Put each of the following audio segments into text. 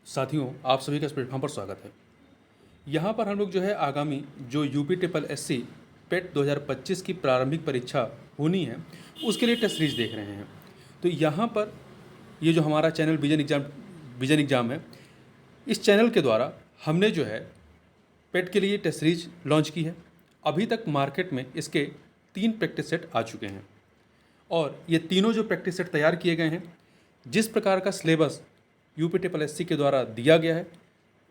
साथियों, आप सभी का इस प्लेटफॉर्म पर स्वागत है। यहाँ पर हम लोग जो है आगामी जो यूपी ट्रिपल एससी पेट 2025 की प्रारंभिक परीक्षा होनी है, उसके लिए टेस्ट सीरीज देख रहे हैं। तो यहाँ पर ये जो हमारा चैनल विजन एग्जाम है, इस चैनल के द्वारा हमने जो है पेट के लिए टेस्ट सीरीज लॉन्च की है। अभी तक मार्केट में इसके 3 प्रैक्टिस सेट आ चुके हैं और ये तीनों जो प्रैक्टिस सेट तैयार किए गए हैं, जिस प्रकार का सिलेबस यूपी ट्रिपल एससी के द्वारा दिया गया है,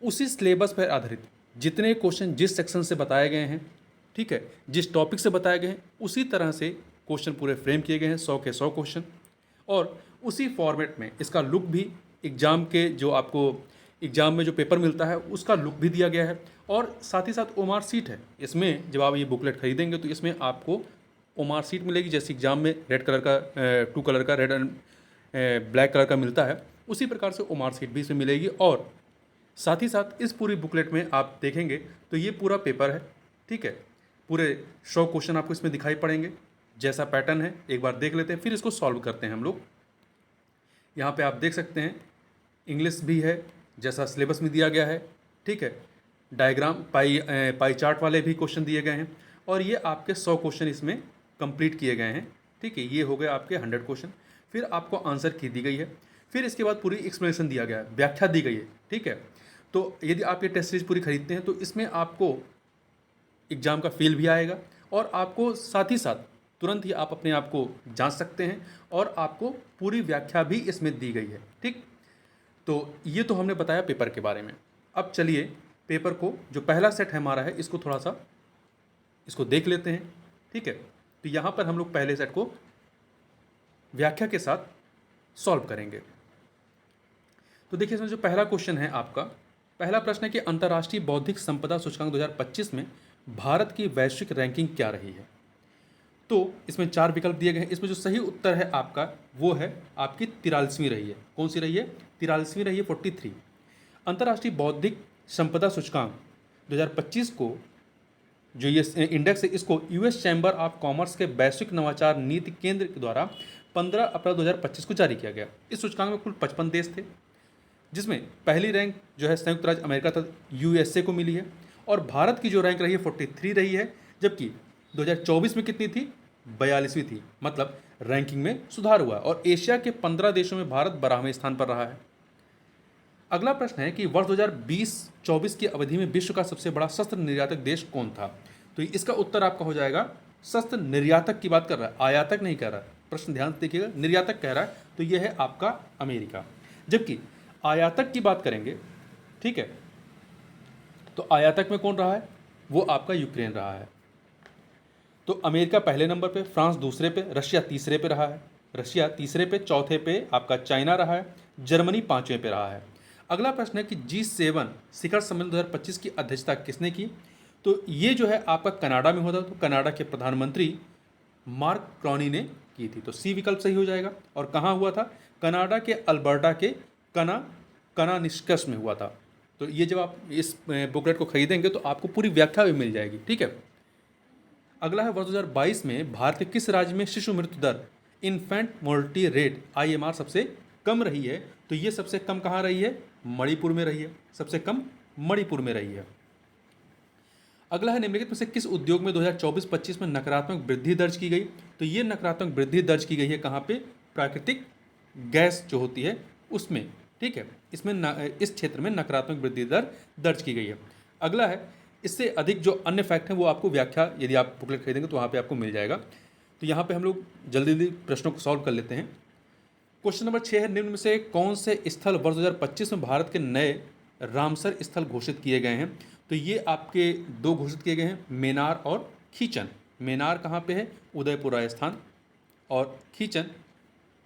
उसी सिलेबस पर आधारित जितने क्वेश्चन जिस सेक्शन से बताए गए हैं, ठीक है, जिस टॉपिक से बताए गए हैं, उसी तरह से क्वेश्चन पूरे फ्रेम किए गए हैं, 100 के 100 क्वेश्चन। और उसी फॉर्मेट में इसका लुक भी एग्ज़ाम के जो आपको एग्ज़ाम में जो पेपर मिलता है उसका लुक भी दिया गया है। और साथ ही साथ ओमार सीट है इसमें। जब आप ये बुकलेट खरीदेंगे तो इसमें आपको ओमार सीट मिलेगी, जैसे एग्ज़ाम में रेड कलर का 2 कलर का रेड एंड ब्लैक कलर का मिलता है, उसी प्रकार से ओमार सीट भी इसमें मिलेगी। और साथ ही साथ इस पूरी बुकलेट में आप देखेंगे तो ये पूरा पेपर है, ठीक है, पूरे 100 क्वेश्चन आपको इसमें दिखाई पड़ेंगे। जैसा पैटर्न है एक बार देख लेते हैं, फिर इसको सॉल्व करते हैं हम लोग। यहाँ पे आप देख सकते हैं इंग्लिश भी है जैसा सिलेबस में दिया गया है, ठीक है, डायग्राम पाई चार्ट वाले भी क्वेश्चन दिए गए हैं और ये आपके 100 क्वेश्चन इसमें कंप्लीट किए गए हैं, ठीक है। ये हो गए आपके 100 क्वेश्चन। फिर आपको आंसर की दी गई है, फिर इसके बाद पूरी एक्सप्लेनेशन दिया गया है, व्याख्या दी गई है, ठीक है। तो यदि आप ये टेस्ट सीरीज पूरी खरीदते हैं तो इसमें आपको एग्ज़ाम का फील भी आएगा और आपको साथ ही साथ तुरंत ही आप अपने आप को जांच सकते हैं और आपको पूरी व्याख्या भी इसमें दी गई है, ठीक। तो ये तो हमने बताया पेपर के बारे में। अब चलिए पेपर को जो पहला सेट है हमारा है, इसको थोड़ा सा इसको देख लेते हैं, ठीक है। तो यहाँ पर हम लोग पहले सेट को व्याख्या के साथ सॉल्व करेंगे। तो देखिए इसमें जो पहला क्वेश्चन है आपका, पहला प्रश्न है कि अंतर्राष्ट्रीय बौद्धिक संपदा सूचकांक 2025 में भारत की वैश्विक रैंकिंग क्या रही है। तो इसमें 4 विकल्प दिए गए हैं। इसमें जो सही उत्तर है आपका वो है आपकी 43वीं रही है। कौन सी रही है? 43वीं रही है, 43। अंतर्राष्ट्रीय बौद्धिक संपदा सूचकांक 2025 को जो ये इंडेक्स है, इसको यूएस चैम्बर ऑफ कॉमर्स के वैश्विक नवाचार नीति केंद्र के द्वारा 15 अप्रैल 2025 को जारी किया गया। इस सूचकांक में कुल 55 देश थे, जिसमें पहली रैंक जो है संयुक्त राज्य अमेरिका तथा यूएसए को मिली है और भारत की जो रैंक रही है 43 रही है, जबकि 2024 में कितनी थी? 42वीं थी। मतलब रैंकिंग में सुधार हुआ और एशिया के 15 देशों में भारत 12वें स्थान पर रहा है। अगला प्रश्न है कि वर्ष 2020-24 की अवधि में विश्व का सबसे बड़ा शस्त्र निर्यातक देश कौन था। तो इसका उत्तर आपका हो जाएगा, शस्त्र निर्यातक की बात कर रहा है, आयातक नहीं कह रहा है। प्रश्न ध्यान से देखिएगा, निर्यातक कह रहा है, तो यह है आपका अमेरिका। जबकि आयातक की बात करेंगे, ठीक है, तो आयातक में कौन रहा है? वो आपका यूक्रेन रहा है। तो अमेरिका पहले नंबर पे, फ्रांस दूसरे पे, रशिया तीसरे पे रहा है, रशिया तीसरे पे, चौथे पे आपका चाइना रहा है, जर्मनी 5वें पे रहा है। अगला प्रश्न है कि G7 शिखर सम्मेलन 2025 की अध्यक्षता किसने की। तो ये जो है आपका कनाडा में होता, तो कनाडा के प्रधानमंत्री मार्क क्रॉनी ने की थी। तो सी विकल्प सही हो जाएगा। और कहाँ हुआ था? कनाडा के अल्बर्टा के कना निष्कर्ष में हुआ था। तो ये जब आप इस बुकलेट को खरीदेंगे तो आपको पूरी व्याख्या भी मिल जाएगी, ठीक है। अगला है वर्ष 2022 में भारत के किस राज्य में शिशु मृत्यु दर इन्फेंट मोर्टिलिटी रेट IMR सबसे कम रही है। तो ये सबसे कम कहाँ रही है? मणिपुर में रही है, सबसे कम मणिपुर में रही है। अगला है निम्नलिखित में से किस उद्योग में 2024-25 में नकारात्मक वृद्धि दर्ज की गई। तो ये नकारात्मक वृद्धि दर्ज की गई है कहाँ पे? प्राकृतिक गैस जो होती है उसमें, ठीक है। इसमें इस क्षेत्र में नकारात्मक वृद्धि दर दर्ज की गई है। अगला है, इससे अधिक जो अन्य फैक्ट हैं वो आपको व्याख्या यदि आप बुकलेट खरीदेंगे तो वहाँ पे आपको मिल जाएगा। तो यहाँ पे हम लोग जल्दी जल्दी प्रश्नों को सॉल्व कर लेते हैं। क्वेश्चन नंबर 6 है, निम्न में से कौन से स्थल वर्ष 2025 में भारत के नए रामसर स्थल घोषित किए गए हैं। तो ये आपके 2 घोषित किए गए हैं, मेनार और खीचन। मेनार कहाँ पे है? उदयपुर राजस्थान, और खीचन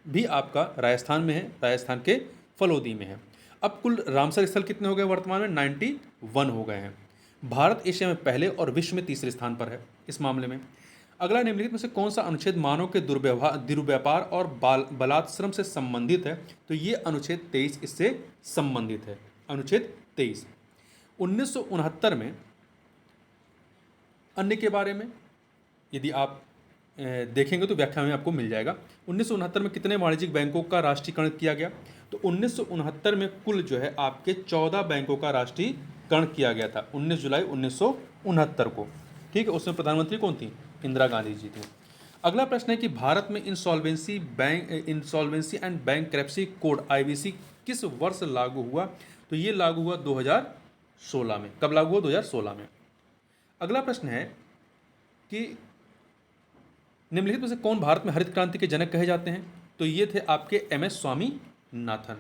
भी आपका राजस्थान में है, राजस्थान के फलोदी में है। अब कुल रामसर स्थल कितने हो गए वर्तमान में? 91 हो गए हैं। भारत एशिया में पहले और विश्व में तीसरे स्थान पर है इस मामले में। अगला निम्नलिखित में से कौन सा अनुच्छेद मानव के दुर्व्यापार और बलात्श्रम से संबंधित है। तो ये अनुच्छेद 23 इससे संबंधित है। अनुच्छेद 23 1969 में अन्य के बारे में यदि आप देखेंगे तो व्याख्या में आपको मिल जाएगा। 1969 में कितने वाणिज्यिक बैंकों का राष्ट्रीयकरण किया गया? तो 1969 में कुल जो है आपके 14 बैंकों का राष्ट्रीयकरण किया गया था 19 जुलाई 1969 को। ठीक है, उसमें प्रधानमंत्री कौन थी? इंदिरा गांधी जी थी। अगला प्रश्न है कि भारत में insolvency and bankruptcy code IBC किस वर्ष लागू हुआ? तो ये लागू हुआ 2016 में। कब लागू हुआ? 2016 में। अगला प्रश्न है कि निम्नलिखित में से कौन भारत में हरित क्रांति के जनक कहे जाते हैं? तो ये थे आपके MS स्वामीनाथन।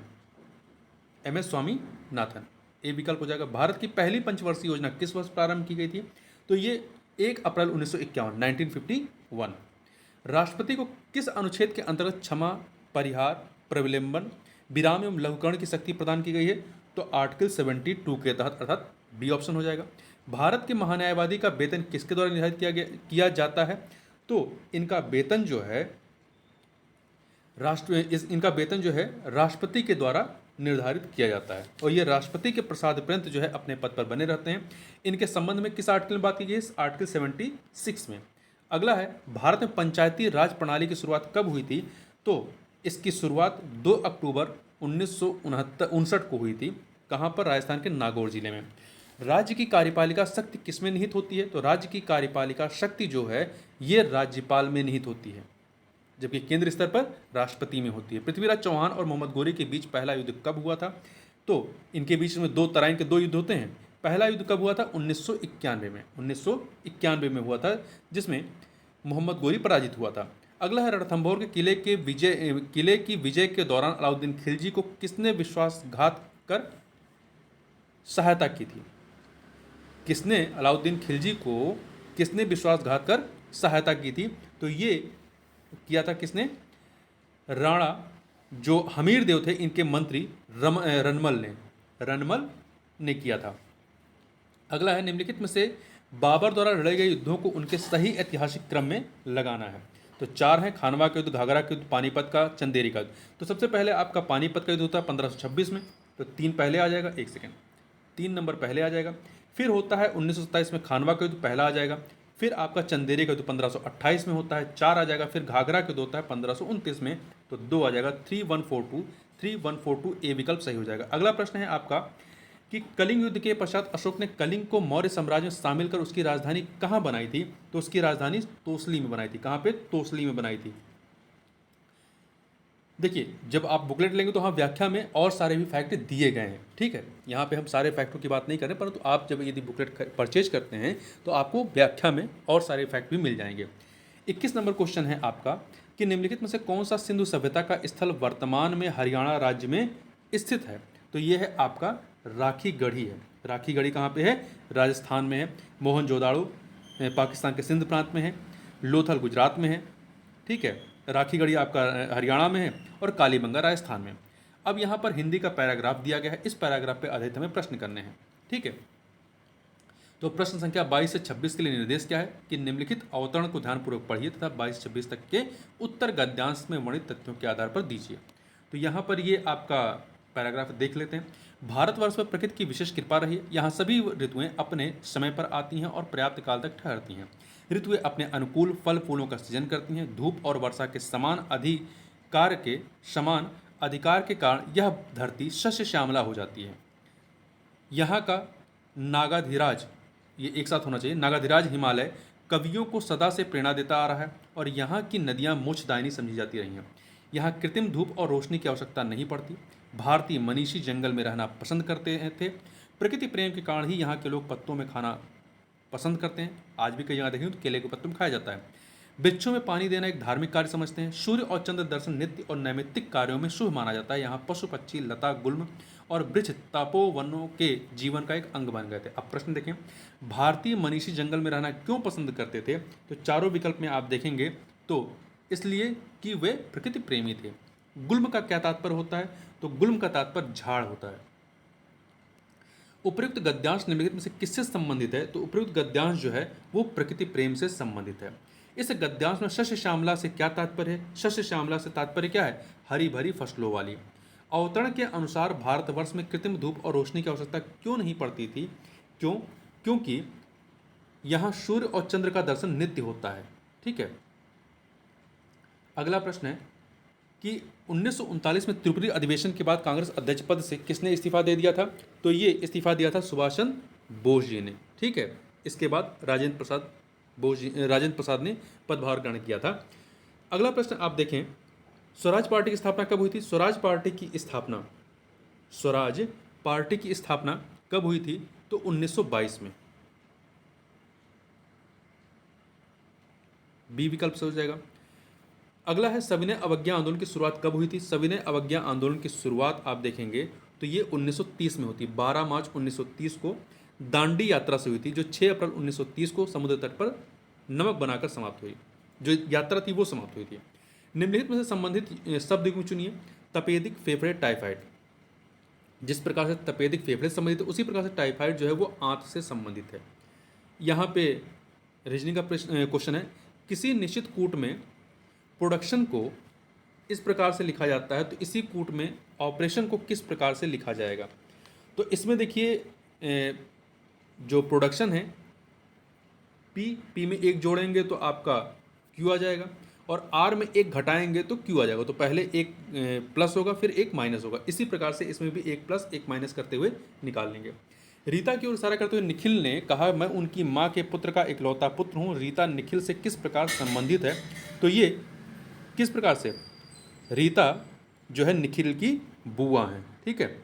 MS स्वामीनाथन ए विकल्प हो जाएगा। भारत की पहली पंचवर्षीय योजना किस वर्ष प्रारंभ की गई थी? तो ये 1 अप्रैल 1951। राष्ट्रपति को किस अनुच्छेद के अंतर्गत क्षमा, परिहार, प्रविलंबन, विराम एवं लघुकरण की शक्ति प्रदान की गई है? तो आर्टिकल 72 के तहत, अर्थात बी ऑप्शन हो जाएगा। भारत के महान्यायवादी का वेतन किसके द्वारा निर्धारित किया जाता है? तो इनका वेतन जो है राष्ट्रपति के द्वारा निर्धारित किया जाता है और ये राष्ट्रपति के प्रसाद पर्यंत जो है अपने पद पर बने रहते हैं। इनके संबंध में किस आर्टिकल में बात की गई है? आर्टिकल 76 में। अगला है, भारत में पंचायती राज प्रणाली की शुरुआत कब हुई थी? तो इसकी शुरुआत 2 अक्टूबर 1959 को हुई थी। कहाँ पर? राजस्थान के नागौर जिले में। राज्य की कार्यपालिका शक्ति किसमें निहित होती है? तो राज्य की कार्यपालिका शक्ति जो है ये राज्यपाल में निहित होती है, जबकि केंद्र स्तर पर राष्ट्रपति में होती है। पृथ्वीराज चौहान और मोहम्मद गोरी के बीच पहला युद्ध कब हुआ था? तो इनके बीच में 2 तराइन के 2 युद्ध होते हैं। पहला युद्ध कब हुआ था? 1991 में। 1991 में हुआ था, जिसमें मोहम्मद गोरी पराजित हुआ था। अगला है, रणथंभौर के किले की विजय के दौरान अलाउद्दीन खिलजी को किसने विश्वासघात कर सहायता की थी? किसने अलाउद्दीन खिलजी को किसने विश्वासघात कर सहायता की थी? तो ये किया था किसने? राणा जो हमीर देव थे, इनके मंत्री रनमल ने किया था। अगला है, निम्नलिखित में से बाबर द्वारा लड़े गए युद्धों को उनके सही ऐतिहासिक क्रम में लगाना है। तो 4 हैं, खानवा का युद्ध, घाघरा का युद्ध, पानीपत का, चंदेरी का युद्ध। तो सबसे पहले आपका पानीपत का युद्ध होता है 1526 में, तो 3 पहले आ जाएगा। 1 सेकेंड, 3 नंबर पहले आ जाएगा। फिर होता है 1927 में खानवा का युद्ध, पहला आ जाएगा। फिर आपका चंदेरी का युद्ध 1528 में होता है, 4 आ जाएगा। फिर घाघरा का युद्ध होता है 1529 में, तो 2 आ जाएगा। 3142 ए विकल्प सही हो जाएगा। अगला प्रश्न है आपका कि कलिंग युद्ध के पश्चात अशोक ने कलिंग को मौर्य साम्राज्य में शामिल कर उसकी राजधानी कहाँ बनाई थी? तो उसकी राजधानी तोसली में बनाई थी। कहाँ पे? तोसली में बनाई थी। देखिए, जब आप बुकलेट लेंगे तो वहाँ व्याख्या में और सारे भी फैक्ट दिए गए हैं। ठीक है, यहाँ पे हम सारे फैक्टों की बात नहीं कर रहे, परंतु आप जब यदि बुकलेट परचेज करते हैं तो आपको व्याख्या में और सारे फैक्ट भी मिल जाएंगे। 21 नंबर क्वेश्चन है आपका कि निम्नलिखित में से कौन सा सिंधु सभ्यता का स्थल वर्तमान में हरियाणा राज्य में स्थित है? तो ये है आपका राखीगढ़ी है। राखीगढ़ी कहाँ पे है? राजस्थान में है। मोहनजोदाड़ो पाकिस्तान के सिंध प्रांत में है। लोथल गुजरात में है। ठीक है, राखीगढ़ी आपका हरियाणा में है और कालीबंगा राजस्थान में। अब यहाँ पर हिंदी का पैराग्राफ दिया गया है, इस पैराग्राफ पे आधारित हमें प्रश्न करने हैं। ठीक है, तो प्रश्न संख्या 22 से 26 के लिए निर्देश क्या है कि निम्नलिखित अवतरण को ध्यानपूर्वक पढ़िए तथा 22 से 26 तक के उत्तर गद्यांश में वर्णित तथ्यों के आधार पर दीजिए। तो यहाँ पर ये आपका पैराग्राफ देख लेते हैं। भारतवर्ष पर प्रकृति की विशेष कृपा रही है। यहाँ सभी ऋतुएं अपने समय पर आती हैं और पर्याप्त काल तक ठहरती हैं। ऋतुएं अपने अनुकूल फल फूलों का सृजन करती हैं। धूप और वर्षा के समान अधिकार के कारण यह धरती शस्य श्यामला हो जाती है। यहाँ का नागाधिराज, ये एक साथ होना चाहिए, नागाधिराज हिमालय कवियों को सदा से प्रेरणा देता आ रहा है और यहाँ की नदियाँ मोक्षदायिनी समझी जाती रही हैं। यहाँ कृत्रिम धूप और रोशनी की आवश्यकता नहीं पड़ती। भारतीय मनीषी जंगल में रहना पसंद करते थे। प्रकृति प्रेम के कारण ही यहाँ के लोग पत्तों में खाना पसंद करते हैं। आज भी कई जगह देखें तो केले के पत्तों में खाया जाता है। वृक्षों में पानी देना एक धार्मिक कार्य समझते हैं। सूर्य और चंद्र दर्शन नित्य और नैमित्तिक कार्यों में शुभ माना जाता है। यहाँ पशु पक्षी लता गुल्म और वृक्ष तपोवनों के जीवन का एक अंग बन गए थे। अब प्रश्न देखें, भारतीय मनीषी जंगल में रहना क्यों पसंद करते थे? तो चारों विकल्प में आप देखेंगे तो इसलिए कि वे प्रकृति प्रेमी थे। गुल्म का क्या तात्पर्य होता है? तो गुल्म का तात्पर्य झाड़ होता है। उपर्युक्त गद्यांश निम्नलिखित में से किससे संबंधित है? तो उपर्युक्त गद्यांश जो है वो प्रकृति प्रेम से संबंधित है। इस गद्यांश में शस्य श्यामला से क्या तात्पर्य है? शस्य श्यामला से तात्पर्य क्या है? हरी भरी फसलों वाली। अवतरण के अनुसार भारतवर्ष में कृत्रिम धूप और रोशनी की आवश्यकता क्यों नहीं पड़ती थी? क्योंकि यहाँ सूर्य और चंद्र का दर्शन नित्य होता है। ठीक है, अगला प्रश्न है कि 1939 में त्रिपुरी अधिवेशन के बाद कांग्रेस अध्यक्ष पद से किसने इस्तीफा दे दिया था? तो ये इस्तीफा दिया था सुभाष चंद्र बोस जी ने। ठीक है, इसके बाद राजेंद्र प्रसाद ने पदभार ग्रहण किया था। अगला प्रश्न आप देखें, स्वराज पार्टी की स्थापना कब हुई थी? स्वराज पार्टी की स्थापना कब हुई थी? तो 1922 में। बी विकल्प से हो जाएगा। अगला है सविनय अवज्ञा आंदोलन की शुरुआत कब हुई थी? सविनय अवज्ञा आंदोलन की शुरुआत आप देखेंगे तो ये 1930 में होती है। 12 मार्च 1930 को दांडी यात्रा से हुई थी, जो 6 अप्रैल 1930 को समुद्र तट पर नमक बनाकर समाप्त हुई। जो यात्रा थी वो समाप्त हुई थी। निम्नलिखित में से संबंधित शब्द युग्म चुनिए। तपेदिक, फेफड़े, टाइफाइड। जिस प्रकार से तपेदिक फेफड़े से संबंधित है, उसी प्रकार से टाइफाइड जो है वो आंत से संबंधित है। यहाँ पे रीजनिंग का क्वेश्चन है, किसी निश्चित कूट में प्रोडक्शन को इस प्रकार से लिखा जाता है, तो इसी कूट में ऑपरेशन को किस प्रकार से लिखा जाएगा? तो इसमें देखिए जो प्रोडक्शन है पी में एक जोड़ेंगे तो आपका क्यू आ जाएगा, और आर में एक घटाएंगे तो क्यू आ जाएगा। तो पहले एक प्लस होगा, फिर एक माइनस होगा। इसी प्रकार से इसमें भी एक प्लस एक माइनस करते हुए निकाल लेंगे। रीता की ओर इशारा करते हुए निखिल ने कहा, मैं उनकी माँ के पुत्र का इकलौता पुत्र हूँ। रीता निखिल से किस प्रकार संबंधित है? तो ये किस प्रकार से, रीता जो है निखिल की बुआ हैं। ठीक है,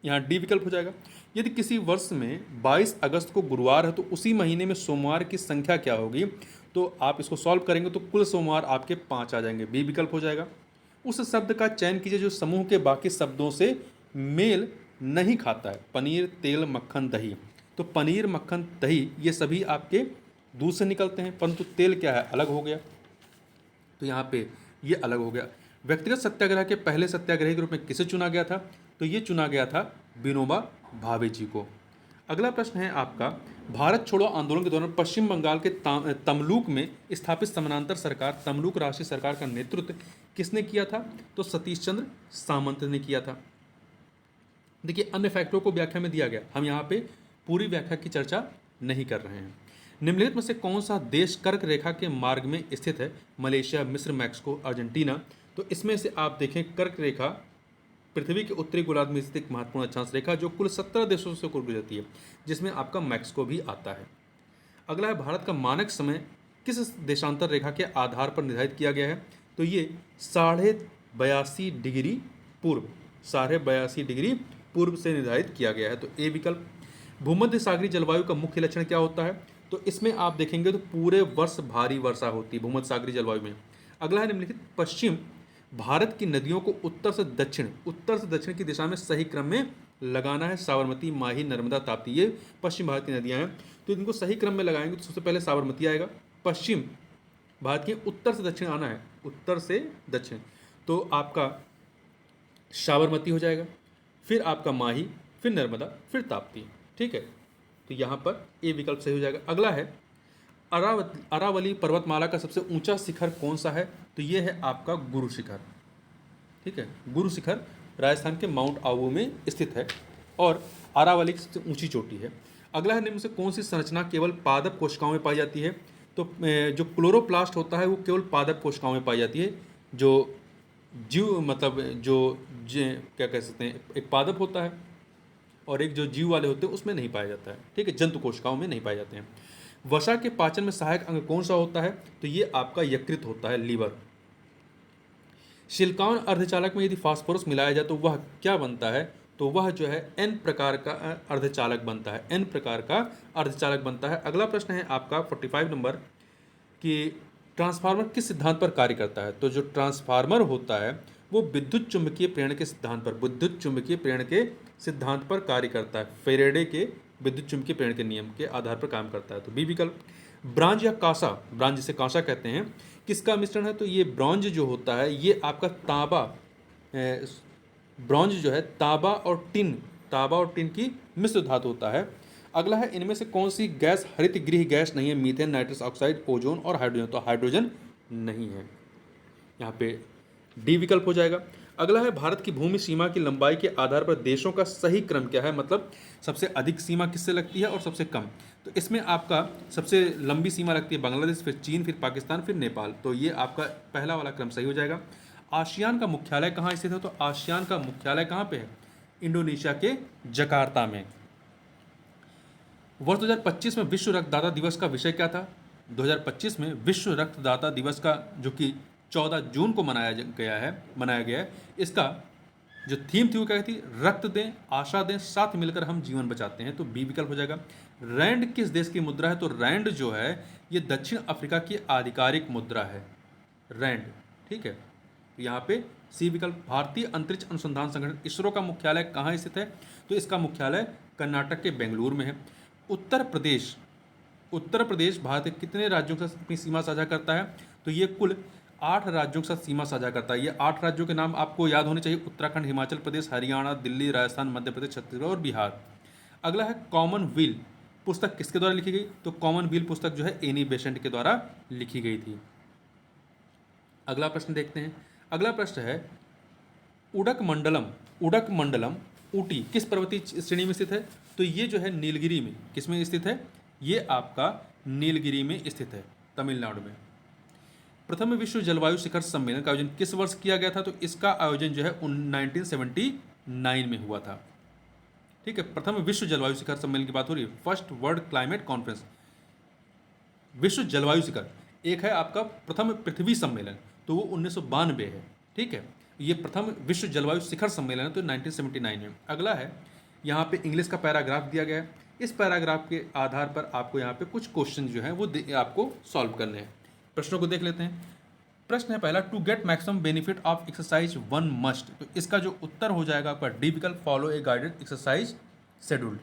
यहाँ डी विकल्प हो जाएगा। यदि किसी वर्ष में 22 अगस्त को गुरुवार है तो उसी महीने में सोमवार की संख्या क्या होगी? तो आप इसको सॉल्व करेंगे तो कुल सोमवार आपके 5 आ जाएंगे। बी विकल्प हो जाएगा। उस शब्द का चयन कीजिए जो समूह के बाकी शब्दों से मेल नहीं खाता है। पनीर, तेल, मक्खन, दही। तो पनीर, मक्खन, दही ये सभी आपके दूध से निकलते हैं, परंतु तेल क्या है, अलग हो गया। तो यहाँ पे ये अलग हो गया। व्यक्तिगत सत्याग्रह के पहले सत्याग्रही के रूप में किसे चुना गया था? तो ये चुना गया था विनोबा भावे जी को। अगला प्रश्न है आपका, भारत छोड़ो आंदोलन के दौरान पश्चिम बंगाल के तमलुक में स्थापित समानांतर सरकार तमलुक राष्ट्रीय सरकार का नेतृत्व किसने किया था? तो सतीश चंद्र सामंत ने किया था। देखिए, अन्य फैक्टरों को व्याख्या में दिया गया, हम यहाँ पे पूरी व्याख्या की चर्चा नहीं कर रहे हैं। निम्नलिखित में से कौन सा देश कर्क रेखा के मार्ग में स्थित है? मलेशिया, मिस्र, मैक्सिको, अर्जेंटीना। तो इसमें से आप देखें, कर्क रेखा पृथ्वी के उत्तरी गोलार्ध में स्थित एक महत्वपूर्ण अक्षांश रेखा जो कुल 17 देशों से गुजरती है, जिसमें आपका मैक्सिको भी आता है। अगला है, भारत का मानक समय किस देशांतर रेखा के आधार पर निर्धारित किया गया है? तो ये 82.5 डिग्री पूर्व, 82.5 डिग्री पूर्व से निर्धारित किया गया है। तो ए विकल्प। भूमध्य सागरीय जलवायु का मुख्य लक्षण क्या होता है? तो इसमें आप देखेंगे तो पूरे वर्ष भारी वर्षा होती है भूमध्य सागरीय जलवायु में। अगला है, निम्नलिखित पश्चिम भारत की नदियों को उत्तर से दक्षिण की दिशा में सही क्रम में लगाना है। साबरमती, माही, नर्मदा, ताप्ती, ये पश्चिम भारत की नदियां हैं। तो इनको सही क्रम में लगाएंगे तो सबसे पहले साबरमती आएगा। पश्चिम भारत के उत्तर से दक्षिण आना है, उत्तर से दक्षिण, तो आपका साबरमती हो जाएगा, फिर आपका माही, फिर नर्मदा, फिर ताप्ती। ठीक है, तो यहाँ पर ए विकल्प सही हो जाएगा। अगला है, अरावली पर्वतमाला का सबसे ऊंचा शिखर कौन सा है? तो ये है आपका गुरु शिखर। ठीक है, गुरु शिखर राजस्थान के माउंट आबू में स्थित है और अरावली की सबसे ऊंची चोटी है। अगला है, निम्न से कौन सी संरचना केवल पादप कोशिकाओं में पाई जाती है? तो जो क्लोरोप्लास्ट होता है वो केवल पादप कोशिकाओं में पाई जाती है। जो जीव मतलब क्या कह सकते हैं, एक पादप होता है और एक जो जीव वाले होते हैं उसमें नहीं पाया जाता है। ठीक है, जंतु कोशिकाओं में नहीं पाए जाते हैं। वसा के पाचन में सहायक अंग कौन सा होता है? तो ये आपका यकृत होता है, लीवर। सिलिकॉन अर्धचालक में यदि फास्फोरस मिलाया जाए तो वह क्या बनता है? तो वह जो है एन प्रकार का अर्धचालक बनता है, एन प्रकार का अर्धचालक बनता है। अगला प्रश्न है आपका 45 नंबर कि ट्रांसफार्मर किस सिद्धांत पर कार्य करता है? तो जो ट्रांसफार्मर होता है वो विद्युत चुंबकीय प्रेरण के सिद्धांत पर कार्य करता है। फेरेडे के विद्युत चुंबकीय प्रेरण के नियम के आधार पर काम करता है। तो बी विकल्प। ब्रांज या कांसा, ब्रांज जिसे कांसा कहते हैं, किसका मिश्रण है? तो ये ब्रॉन्ज जो होता है ये आपका ब्रॉन्ज जो है तांबा और टिन की मिश्र धातु होता है। अगला है, इनमें से कौन सी गैस हरित गृह गैस नहीं है? मीथेन, नाइट्रस ऑक्साइड, ओजोन और हाइड्रोजन। तो हाइड्रोजन नहीं है, यहाँ पे डी विकल्प हो जाएगा। अगला है भारत की भूमि सीमा की लंबाई के आधार पर देशों का सही क्रम क्या है, मतलब सबसे अधिक सीमा किससे लगती है और सबसे कम। तो इसमें आपका सबसे लंबी सीमा लगती है बांग्लादेश, फिर चीन, फिर पाकिस्तान, फिर नेपाल। तो ये आपका पहला वाला क्रम सही हो जाएगा। आसियान का मुख्यालय कहाँ स्थित है, तो आसियान का मुख्यालय कहाँ पे है, इंडोनेशिया के जकार्ता में। वर्ष 2025 में विश्व रक्तदाता दिवस का विषय क्या था, 2025 में विश्व रक्तदाता दिवस का जो कि 14 जून को मनाया गया है, इसका जो थीम थी वो क्या थी, रक्त दें, आशा दें, साथ मिलकर हम जीवन बचाते हैं। तो बी विकल्प हो जाएगा। रैंड किस देश की मुद्रा है, तो रैंड जो है ये दक्षिण अफ्रीका की आधिकारिक मुद्रा है, रैंड। ठीक है, तो यहाँ पे सी विकल्प। भारतीय अंतरिक्ष अनुसंधान संगठन इसरो का मुख्यालय कहाँ स्थित है, तो इसका मुख्यालय कर्नाटक के बेंगलुरु में है। उत्तर प्रदेश भारत के कितने राज्यों के साथ अपनी सीमा साझा करता है, तो ये कुल 8 राज्यों के साथ सीमा साझा करता है। ये 8 राज्यों के नाम आपको याद होने चाहिए, उत्तराखंड, हिमाचल प्रदेश, हरियाणा, दिल्ली, राजस्थान, मध्य प्रदेश, छत्तीसगढ़ और बिहार। अगला है कॉमनवेल्थ पुस्तक किसके द्वारा लिखी गई, तो कॉमनवेल्थ पुस्तक जो है एनी बेसेंट के द्वारा लिखी गई थी। अगला प्रश्न देखते हैं। अगला प्रश्न है उडक मंडलम ऊटी किस पर्वतीय श्रेणी में स्थित है, तो ये जो है नीलगिरी में, किस में स्थित है, ये आपका नीलगिरी में स्थित है, तमिलनाडु में। प्रथम विश्व जलवायु शिखर सम्मेलन का आयोजन किस वर्ष किया गया था, तो इसका आयोजन जो है 1979 में हुआ था। ठीक है, प्रथम विश्व जलवायु शिखर सम्मेलन की बात हो रही है, फर्स्ट वर्ल्ड क्लाइमेट कॉन्फ्रेंस। विश्व जलवायु शिखर एक है आपका प्रथम पृथ्वी सम्मेलन, तो वो 1992 है। ठीक है, ये प्रथम विश्व जलवायु शिखर सम्मेलन है, तो 1979 में। अगला है यहाँ पे इंग्लिश का पैराग्राफ दिया गया है। इस पैराग्राफ के आधार पर आपको यहाँ पे कुछ क्वेश्चन जो हैं वो आपको सॉल्व करने हैं। प्रश्नों को देख लेते हैं। प्रश्न है पहला, to get maximum benefit of exercise one must, तो इसका जो उत्तर हो जाएगा आपका डी विकल्प, follow a guided exercise schedule.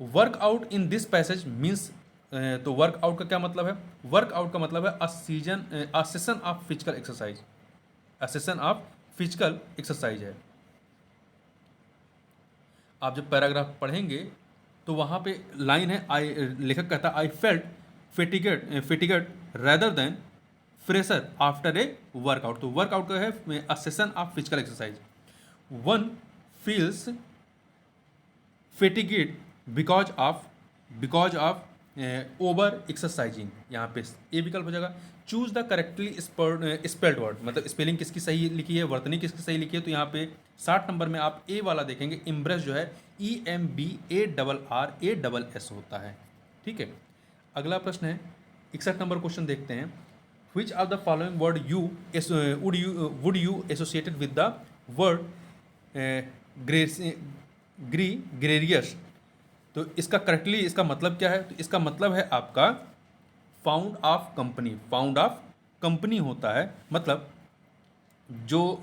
Workout in this passage means, तो वर्कआउट का क्या मतलब है, वर्कआउट का मतलब है a session of physical exercise, a session of physical exercise है। आप जब पैराग्राफ पढ़ेंगे तो वहाँ पे लाइन है, लेखक कहता है I felt fatigued rather than fresher after a workout. तो वर्कआउट का है a session of physical exercise. One feels fatigued because of over exercising, यहाँ पे ए विकल्प हो जाएगा। Choose the correctly spelled word, मतलब स्पेलिंग किसकी सही लिखी है, वर्तनी किसकी सही लिखी है, तो यहाँ पे 60 नंबर में आप ए वाला देखेंगे, इम्ब्रेस जो है EMBARRASS होता है। ठीक है, अगला प्रश्न है 61 नंबर क्वेश्चन देखते हैं। Which of the following word would you associated with the word gregarious, तो इसका करेक्टली इसका मतलब क्या है, तो इसका मतलब है आपका फाउंड ऑफ कंपनी होता है। मतलब जो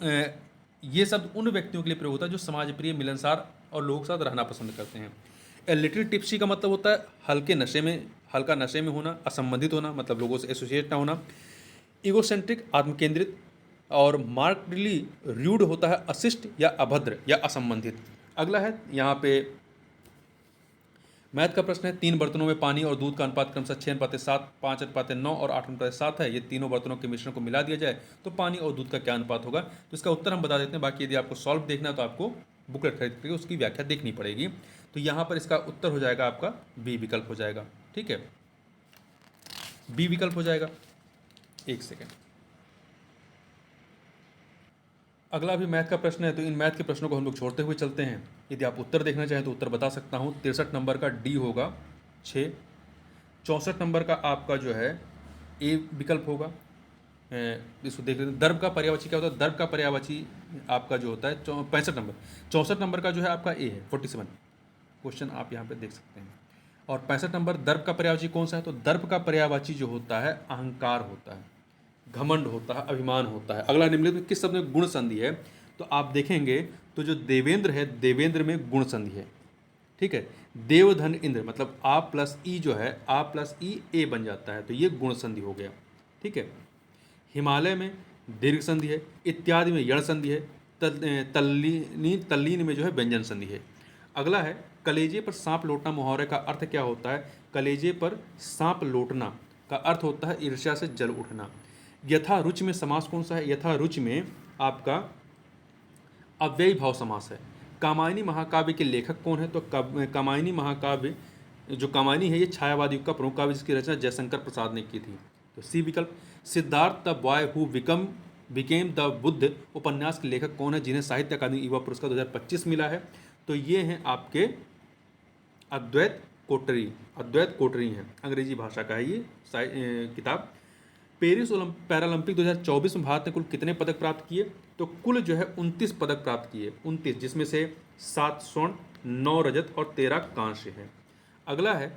ये शब्द उन व्यक्तियों के लिए प्रयोग होता है जो समाज प्रिय, मिलनसार और लोगों के साथ रहना पसंद करते हैं। ए लिटिल टिप्सी का मतलब होता है हल्का नशे में होना, असंबंधित होना, मतलब लोगों से एसोसिएट ना होना। इगोसेंट्रिक आत्मकेंद्रित, और मार्कडली र्यूड होता है अशिष्ट या अभद्र या असंबंधित। अगला है यहाँ पे मैथ का प्रश्न है, 3 बर्तनों में पानी और दूध का अनुपात क्रमशः 6:7, 5:9 और 8:7 है। ये तीनों बर्तनों के मिश्रण को मिला दिया जाए तो पानी और दूध का क्या अनुपात होगा, तो इसका उत्तर हम बता देते हैं। बाकी यदि आपको सॉल्व देखना है तो आपको बुकलेट खरीद करके उसकी व्याख्या देखनी पड़ेगी। तो यहाँ पर इसका उत्तर हो जाएगा आपका बी विकल्प हो जाएगा। ठीक है, बी विकल्प हो जाएगा। एक सेकेंड, अगला भी मैथ का प्रश्न है, तो इन मैथ के प्रश्नों को हम लोग छोड़ते हुए चलते हैं। यदि आप उत्तर देखना चाहें तो उत्तर बता सकता हूँ। 63 नंबर का डी होगा 6, 64 नंबर का आपका जो है ए विकल्प होगा। इसको देख लेते हैं, दर्भ का पर्यायवाची क्या होता है, दर्भ का पर्यायवाची आपका जो होता है 64 नंबर का जो है आपका ए है 47 क्वेश्चन आप यहाँ पे देख सकते हैं। और 65 नंबर दर्भ का पर्यायवाची कौन सा है, तो दर्भ का पर्यायवाची जो होता है अहंकार होता है, घमंड होता है, अभिमान होता है। अगला निम्नलिखित में किस शब्द में गुण संधि है, तो आप देखेंगे तो जो देवेंद्र है, देवेंद्र में गुण संधि है। ठीक है, देवधन इंद्र, मतलब आ प्लस ई जो है, आ प्लस ई ए बन जाता है, तो ये गुण संधि हो गया। ठीक है, हिमालय में दीर्घ संधि है, इत्यादि में यण संधि है, तल्लीन में जो है व्यंजन संधि है। अगला है कलेजे पर सांप लौटना मुहावरे का अर्थ क्या होता है, कलेजे पर सांप लौटना का अर्थ होता है ईर्ष्या से जल उठना। यथा रुचि में समास कौन सा है, यथा रुचि में आपका अव्ययी भाव समास है। कामायनी महाकाव्य के लेखक कौन है? तो कामायनी महाकाव्य, जो कामायनी है, ये छायावाद युग का प्रमुख काव्य जिसकी रचना जयशंकर प्रसाद ने की थी। तो सी विकल्प। Siddharth the boy who became the Buddha उपन्यास के लेखक कौन है जिन्हें साहित्य अकादमी युवा पुरस्कार 2025 मिला है? तो ये हैं आपके अद्वैत कोटरी हैं। अंग्रेजी भाषा का है ये किताब। पेरिस पैरालंपिक 2024 में भारत ने कुल कितने पदक प्राप्त किए? तो कुल जो है 29 पदक प्राप्त किए, 29, जिसमें से 7 स्वर्ण, 9 रजत और 13 कांस्य है। अगला है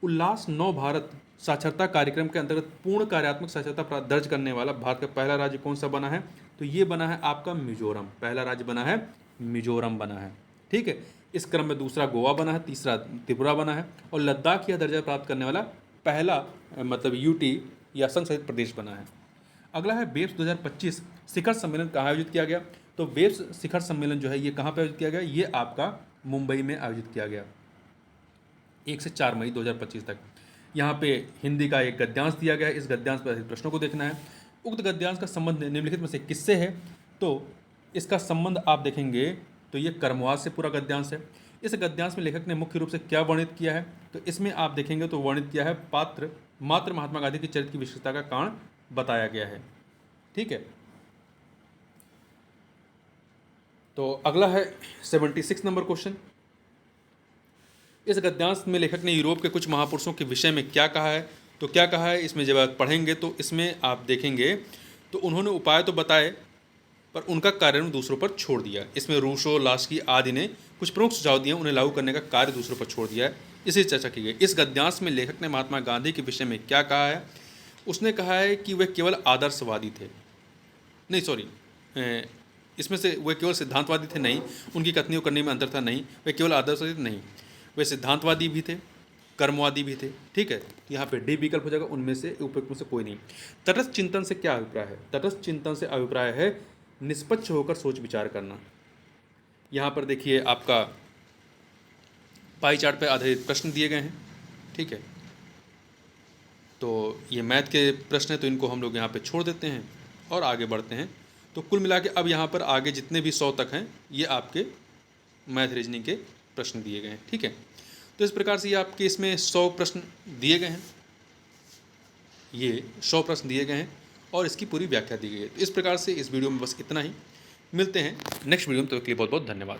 उल्लास नव भारत साक्षरता कार्यक्रम के अंतर्गत पूर्ण कार्यात्मक साक्षरता दर्ज करने वाला भारत का पहला राज्य कौन सा बना है? तो ये बना है आपका मिजोरम। पहला राज्य बना है मिजोरम बना है। ठीक है, इस क्रम में दूसरा गोवा बना है, तीसरा त्रिपुरा बना है और लद्दाख यह दर्जा प्राप्त करने वाला पहला मतलब यूटी या संघ शासित प्रदेश बना है। अगला है वेब्स 2025 शिखर सम्मेलन कहाँ आयोजित किया गया? तो वेब्स शिखर सम्मेलन जो है ये कहाँ पर आयोजित किया गया? ये आपका मुंबई में आयोजित किया गया 1 से 4 मई 2025 तक। यहाँ पे हिंदी का एक गद्यांश दिया गया है, इस गद्यांश पर प्रश्नों को देखना है। उक्त गद्यांश का संबंध निम्नलिखित में से किससे है? तो इसका संबंध आप देखेंगे तो ये कर्मवाद से पूरा गद्यांश है। इस गद्यांश में लेखक ने मुख्य रूप से क्या वर्णित किया है? तो इसमें आप देखेंगे तो वर्णित किया है मात्र महात्मा गांधी के चरित्र की विशेषता का कारण बताया गया है। ठीक है, तो अगला है 76 नंबर क्वेश्चन। इस गद्यांश में लेखक ने यूरोप के कुछ महापुरुषों के विषय में क्या कहा है? तो क्या कहा है इसमें जब आप पढ़ेंगे तो इसमें आप देखेंगे तो उन्होंने उपाय तो बताए पर उनका कार्यान्वयन दूसरों पर छोड़ दिया। इसमें रूसो, लास्की आदि ने कुछ प्रमुख सुझाव दिए, उन्हें लागू करने का कार्य दूसरों पर छोड़ दिया है, इसी चर्चा की गई। इस गद्यांश में लेखक ने महात्मा गांधी के विषय में क्या कहा है? उसने कहा है कि वे केवल आदर्शवादी थे, नहीं सॉरी, इसमें से वे केवल सिद्धांतवादी थे नहीं, उनकी कथनी और करनी में अंतर था नहीं, वे केवल आदर्शवादी थे नहीं, वे सिद्धांतवादी भी थे, कर्मवादी भी थे। ठीक है, यहाँ पे डी विकल्प हो जाएगा, उनमें से उपयुक्त में से कोई नहीं। तटस्थ चिंतन से क्या अभिप्राय है? तटस्थ चिंतन से अभिप्राय है निष्पक्ष होकर सोच विचार करना। यहाँ पर देखिए आपका पाई चार्ट पर आधारित प्रश्न दिए गए हैं। ठीक है, तो ये मैथ के प्रश्न हैं तो इनको हम लोग यहाँ पे छोड़ देते हैं और आगे बढ़ते हैं। तो कुल मिला के अब यहाँ पर आगे जितने भी 100 तक हैं ये आपके मैथ रीजनिंग के प्रश्न दिए गए हैं। ठीक है, तो इस प्रकार से ये आपके इसमें 100 प्रश्न दिए गए हैं, ये 100 प्रश्न दिए गए हैं और इसकी पूरी व्याख्या दी गई है। तो इस प्रकार से इस वीडियो में बस इतना ही। मिलते हैं नेक्स्ट वीडियो में, तो इसके लिए बहुत बहुत धन्यवाद।